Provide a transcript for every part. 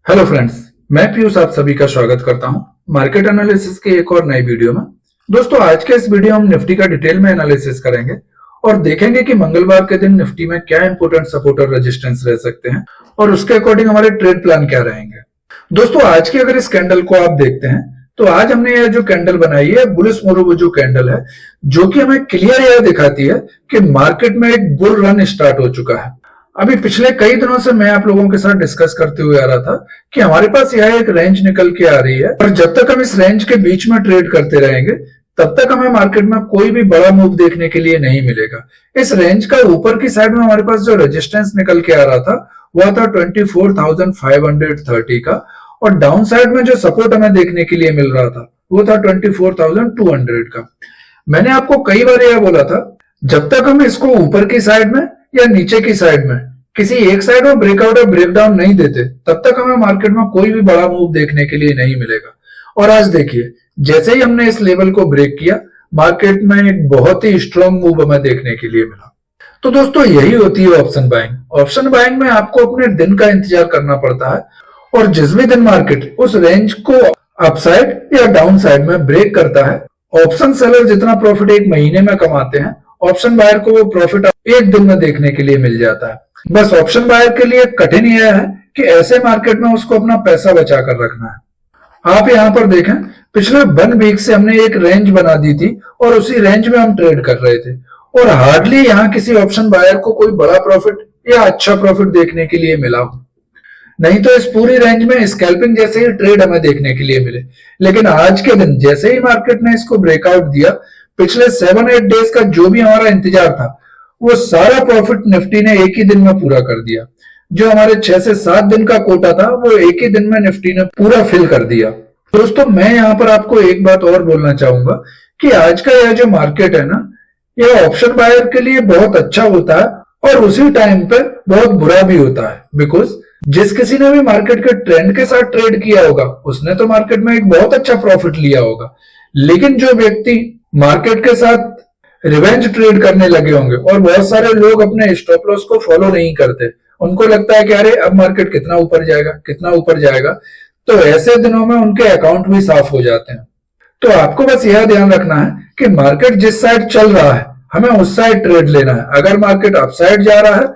Hello friends, मैं पीयूष आप सभी का स्वागत करता हूं मार्केट एनालिसिस के एक और नई वीडियो में। दोस्तों, आज के इस वीडियो में हम निफ्टी का डिटेल में एनालिसिस करेंगे और देखेंगे कि मंगलवार के दिन निफ्टी में क्या इंपोर्टेंट सपोर्ट और रेजिस्टेंस रह सकते हैं और उसके अकॉर्डिंग हमारे ट्रेड प्लान क्या रहेंगे। दोस्तों, आज की अगर इस कैंडल को आप देखते हैं तो आज हमने यह जो कैंडल बनाई है बुलिश मोरोबुजू कैंडल है, जो कि हमें क्लियर यह दिखाती है कि मार्केट में एक बुल रन स्टार्ट हो चुका है। अभी पिछले कई दिनों से मैं आप लोगों के साथ डिस्कस करते हुए आ रहा था कि हमारे पास यह एक रेंज निकल के आ रही है और जब तक हम इस रेंज के बीच में ट्रेड करते रहेंगे तब तक हमें मार्केट में कोई भी बड़ा मूव देखने के लिए नहीं मिलेगा। इस रेंज का ऊपर की साइड में हमारे पास जो रेजिस्टेंस निकल के आ रहा था वह था 24,530 का और डाउन साइड में जो सपोर्ट हमें देखने के लिए मिल रहा था वो था 24,200 का। मैंने आपको कई बार यह बोला था, जब तक हम इसको ऊपर की साइड में या नीचे की साइड में किसी एक साइड में ब्रेकआउट और ब्रेकडाउन नहीं देते तब तक हमें मार्केट में कोई भी बड़ा मूव देखने के लिए नहीं मिलेगा। और आज देखिए, जैसे ही हमने इस लेवल को ब्रेक किया मार्केट में एक बहुत ही स्ट्रॉन्ग मूव हमें देखने के लिए मिला। तो दोस्तों, यही होती है ऑप्शन बाइंग। ऑप्शन बाइंग में आपको अपने दिन का इंतजार करना पड़ता है और जिस भी दिन मार्केट उस रेंज को अपसाइड या डाउन साइड में ब्रेक करता है, ऑप्शन सेलर जितना प्रॉफिट एक महीने में कमाते हैं ऑप्शन बायर को वो प्रॉफिट एक दिन में देखने के लिए मिल जाता है। बस ऑप्शन बायर के लिए कठिन यह है कि ऐसे मार्केट में उसको अपना पैसा बचा कर रखना है। आप यहाँ पर देखें, पिछले 1 वीक से हमने एक रेंज बना दी थी और उसी रेंज में हम ट्रेड कर रहे थे और हार्डली यहाँ किसी ऑप्शन बायर को कोई बड़ा प्रॉफिट या अच्छा प्रॉफिट देखने के लिए मिला हो। नहीं तो इस पूरी रेंज में स्कैल्पिंग जैसे ही ट्रेड हमें देखने के लिए मिले। लेकिन आज के दिन जैसे ही मार्केट ने इसको ब्रेकआउट दिया, पिछले 7-8 डेज का जो भी हमारा इंतजार था वो सारा प्रॉफिट निफ्टी ने एक ही दिन में पूरा कर दिया। जो हमारे 6 से 7 दिन का कोटा था वो एक ही दिन में निफ्टी ने पूरा फिल कर दिया। दोस्तों, मैं यहाँ पर आपको एक बात और बोलना चाहूंगा कि आज का यह जो मार्केट है ना, यह ऑप्शन बायर के लिए बहुत अच्छा होता है और उसी टाइम पे बहुत बुरा भी होता है। बिकॉज जिस किसी ने भी मार्केट के ट्रेंड के साथ ट्रेड किया होगा उसने तो मार्केट में एक बहुत अच्छा प्रॉफिट लिया होगा, लेकिन जो व्यक्ति मार्केट के साथ रिवेंज ट्रेड करने लगे होंगे और बहुत सारे लोग अपने स्टॉप लॉस को फॉलो नहीं करते, उनको लगता है कि अरे अब मार्केट कितना ऊपर जाएगा कितना ऊपर जाएगा, तो ऐसे दिनों में उनके अकाउंट भी साफ हो जाते हैं। तो आपको बस यह ध्यान रखना है कि मार्केट जिस साइड चल रहा है हमें उस साइड ट्रेड लेना है। अगर मार्केट अपसाइड जा रहा है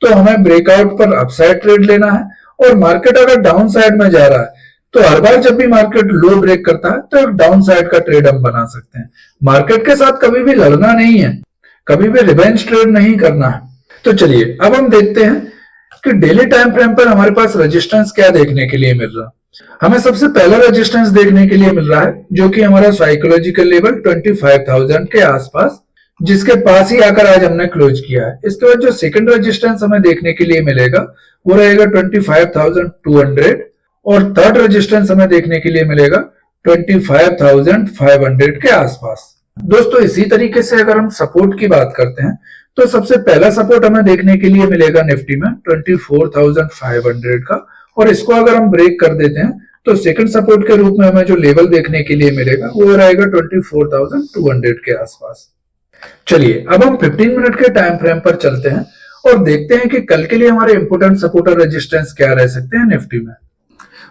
तो हमें ब्रेकआउट पर अपसाइड ट्रेड लेना है और मार्केट अगर डाउन साइड में जा रहा है तो हर बार जब भी मार्केट लो ब्रेक करता है तो एक डाउन साइड का ट्रेड हम बना सकते हैं। मार्केट के साथ कभी भी लड़ना नहीं है, कभी भी रिवेंज ट्रेड नहीं करना है। तो चलिए अब हम देखते हैं कि डेली टाइम फ्रेम पर हमारे पास रेजिस्टेंस क्या देखने के लिए मिल रहा है। हमें सबसे पहला रेजिस्टेंस देखने के लिए मिल रहा है जो कि हमारा साइकोलॉजिकल लेवल 25,000 के आसपास, जिसके पास ही आकर आज हमने क्लोज किया है। इसके बाद जो सेकंड रेजिस्टेंस हमें देखने के लिए मिलेगा वो रहेगा 25,200 और थर्ड रेजिस्टेंस हमें देखने के लिए मिलेगा 25,500 के आसपास। दोस्तों, इसी तरीके से अगर हम सपोर्ट की बात करते हैं तो सबसे पहला सपोर्ट हमें देखने के लिए मिलेगा निफ्टी में 24,500 का और इसको अगर हम ब्रेक कर देते हैं तो सेकंड सपोर्ट के रूप में हमें जो लेवल देखने के लिए मिलेगा वो रहेगा 24,200 के आसपास। चलिए अब हम 15 मिनट के टाइम फ्रेम पर चलते हैं और देखते हैं कि कल के लिए हमारे इंपोर्टेंट सपोर्ट और रेजिस्टेंस क्या रह सकते हैं निफ्टी में।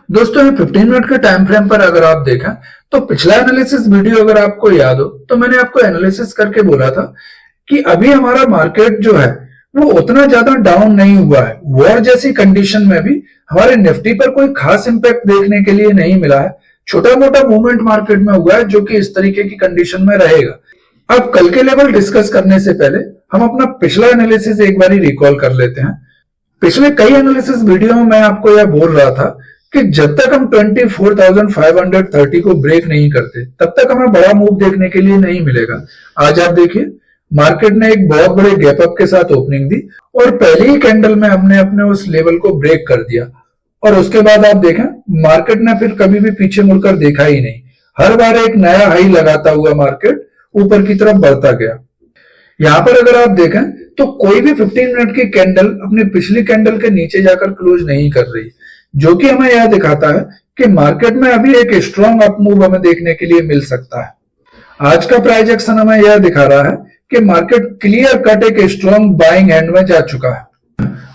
दोस्तों, 15 मिनट के टाइम फ्रेम पर अगर आप देखें तो पिछला एनालिसिस वीडियो अगर आपको याद हो तो मैंने आपको एनालिसिस करके बोला था कि अभी हमारा मार्केट जो है वो उतना ज्यादा डाउन नहीं हुआ है। वॉर जैसी कंडीशन में भी हमारे निफ्टी पर कोई खास इंपैक्ट देखने के लिए नहीं मिला है। छोटा मोटा मूवमेंट मार्केट में हुआ है जो कि इस तरीके की कंडीशन में रहेगा। अब कल के लेवल डिस्कस करने से पहले हम अपना पिछला एनालिसिस एक बार रिकॉल कर लेते हैं। पिछले कई एनालिसिस वीडियो में मैं आपको यह बोल रहा था कि जब तक हम 24,530 को ब्रेक नहीं करते तब तक हमें बड़ा मूव देखने के लिए नहीं मिलेगा। आज आप देखिए, मार्केट ने एक बहुत बड़े गैप अप के साथ ओपनिंग दी और पहले ही कैंडल में हमने अपने उस लेवल को ब्रेक कर दिया और उसके बाद आप देखें मार्केट ने फिर कभी भी पीछे मुड़कर देखा ही नहीं। हर बार एक नया हाई लगाता हुआ मार्केट ऊपर की तरफ बढ़ता गया। यहां पर अगर आप देखें तो कोई भी 15 मिनट की कैंडल अपनी पिछली कैंडल के नीचे जाकर क्लोज नहीं कर रही, जो कि हमें यह दिखाता है कि मार्केट में अभी एक स्ट्रॉन्ग अप मूव हमें देखने के लिए मिल सकता है। आज का प्राइस एक्शन हमें यह दिखा रहा है कि मार्केट क्लियर कट एक स्ट्रॉन्ग बाइंग हैंड में जा चुका है।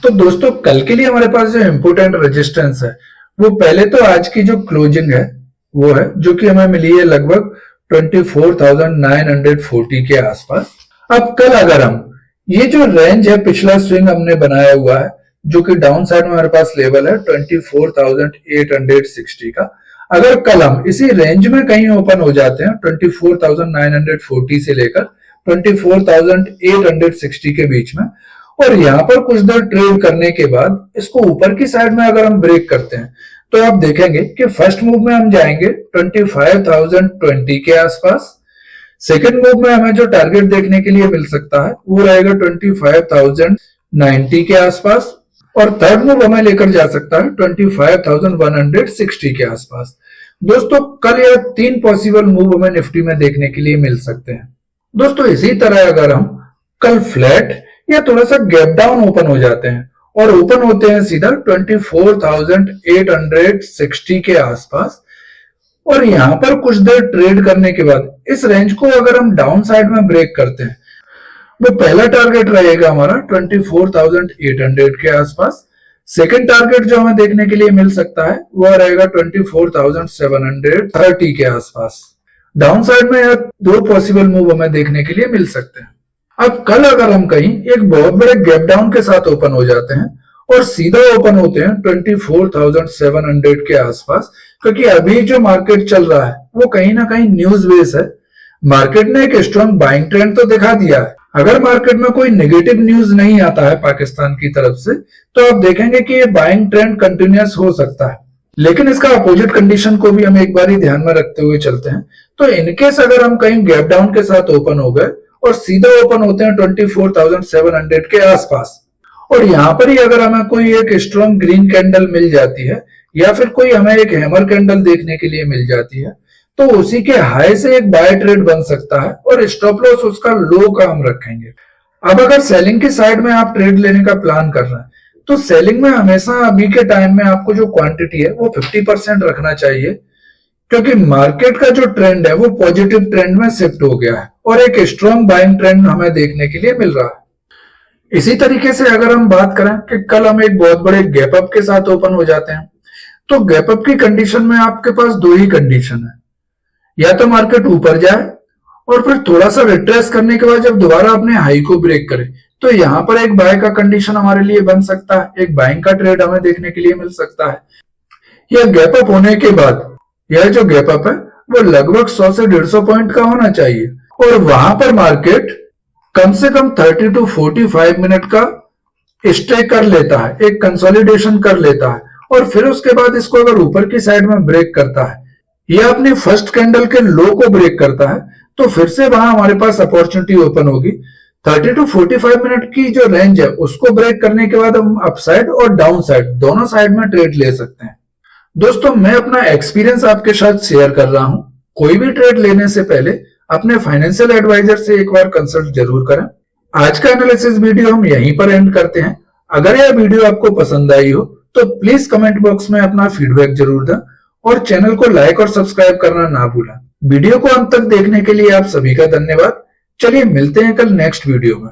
तो दोस्तों, कल के लिए हमारे पास जो इंपोर्टेंट रेजिस्टेंस है वो पहले तो आज की जो क्लोजिंग है वो है, जो कि हमें मिली है लगभग 24,940 के आसपास। अब कल अगर हम ये जो रेंज है, पिछला स्विंग हमने बनाया हुआ है, जो कि डाउन साइड में हमारे पास लेवल है 24,860 का, अगर कल हम इसी रेंज में कहीं ओपन हो जाते हैं 24,940 से लेकर 24,860 के बीच में, और यहां पर कुछ देर ट्रेड करने के बाद इसको ऊपर की साइड में अगर हम ब्रेक करते हैं तो आप देखेंगे कि फर्स्ट मूव में हम जाएंगे 25,020 के आसपास। सेकंड मूव में हमें जो टारगेट देखने के लिए मिल सकता है वो रहेगा 25,090 के आसपास, और थर्ड मूव हमें लेकर जा सकता है 25,160 के आसपास। दोस्तों कल यह 3 पॉसिबल मूव हमें निफ्टी में देखने के लिए मिल सकते हैं। दोस्तों इसी तरह अगर हम कल फ्लैट या थोड़ा सा गैप डाउन ओपन हो जाते हैं और ओपन होते हैं सीधा 24,860 के आसपास, और यहां पर कुछ देर ट्रेड करने के बाद इस रेंज को अगर हम डाउन साइड में ब्रेक करते हैं, वो पहला टारगेट रहेगा हमारा 24,800 के आसपास। सेकंड टारगेट जो हमें देखने के लिए मिल सकता है वो रहेगा 24,730 के आसपास। डाउन साइड में यह 2 पॉसिबल मूव हमें देखने के लिए मिल सकते हैं। अब कल अगर हम कहीं एक बहुत बड़े गैप डाउन के साथ ओपन हो जाते हैं और सीधा ओपन होते हैं 24,700 के आसपास, क्योंकि अभी जो मार्केट चल रहा है वो कहीं ना कहीं न्यूज बेस है। मार्केट ने एक स्ट्रॉन्ग बाइंग ट्रेंड तो दिखा दिया है। अगर मार्केट में कोई नेगेटिव न्यूज नहीं आता है पाकिस्तान की तरफ से, तो आप देखेंगे कि ये बाइंग ट्रेंड कंटिन्यूअस हो सकता है। लेकिन इसका अपोजिट कंडीशन को भी हम एक बार ही ध्यान में रखते हुए चलते हैं। तो इनकेस अगर हम कहीं गैप डाउन के साथ ओपन हो गए और सीधा ओपन होते हैं 24,700 के आसपास, और यहां पर ही अगर हमें कोई एक स्ट्रॉन्ग ग्रीन कैंडल मिल जाती है या फिर कोई हमें एक हैमर कैंडल देखने के लिए मिल जाती है, तो उसी के हाई से एक बाय ट्रेड बन सकता है और स्टॉप लॉस उसका लो का हम रखेंगे। अब अगर सेलिंग की साइड में आप ट्रेड लेने का प्लान कर रहे हैं, तो सेलिंग में हमेशा अभी के टाइम में आपको जो क्वांटिटी है वो 50% रखना चाहिए, क्योंकि मार्केट का जो ट्रेंड है वो पॉजिटिव ट्रेंड में शिफ्ट हो गया है और एक स्ट्रॉन्ग बाइंग ट्रेंड हमें देखने के लिए मिल रहा है। इसी तरीके से अगर हम बात करें कि कल हम एक बहुत बड़े गैप अप के साथ ओपन हो जाते हैं, तो गैप अप की कंडीशन में आपके पास 2 ही कंडीशन है। या तो मार्केट ऊपर जाए और फिर थोड़ा सा रिट्रेस करने के बाद जब दोबारा अपने हाई को ब्रेक करे, तो यहां पर एक बाय का कंडीशन हमारे लिए बन सकता है, एक बाइंग का ट्रेड हमें देखने के लिए मिल सकता है। यह गैप अप होने के बाद यह जो गैप अप है वो लगभग 100 से 150 पॉइंट का होना चाहिए, और वहां पर मार्केट कम से कम 30 to 45 मिनट का स्टे कर लेता है, एक कंसोलिडेशन कर लेता है, और फिर उसके बाद इसको अगर ऊपर की साइड में ब्रेक करता है या अपनी फर्स्ट कैंडल के लो को ब्रेक करता है, तो फिर से वहां हमारे पास अपॉर्चुनिटी ओपन होगी। 30 to 45 मिनट की जो रेंज है उसको ब्रेक करने के बाद हम अपसाइड और डाउन साइड दोनों साइड में ट्रेड ले सकते हैं। दोस्तों मैं अपना एक्सपीरियंस आपके साथ शेयर कर रहा हूं। कोई भी ट्रेड लेने से पहले अपने फाइनेंशियल एडवाइजर से एक बार कंसल्ट जरूर करें। आज का एनालिसिस वीडियो हम यहीं पर एंड करते हैं। अगर यह वीडियो आपको पसंद आई हो तो प्लीज कमेंट बॉक्स में अपना फीडबैक जरूर दें, और चैनल को लाइक और सब्सक्राइब करना ना भूलें। वीडियो को अंत तक देखने के लिए आप सभी का धन्यवाद। चलिए मिलते हैं कल नेक्स्ट वीडियो में।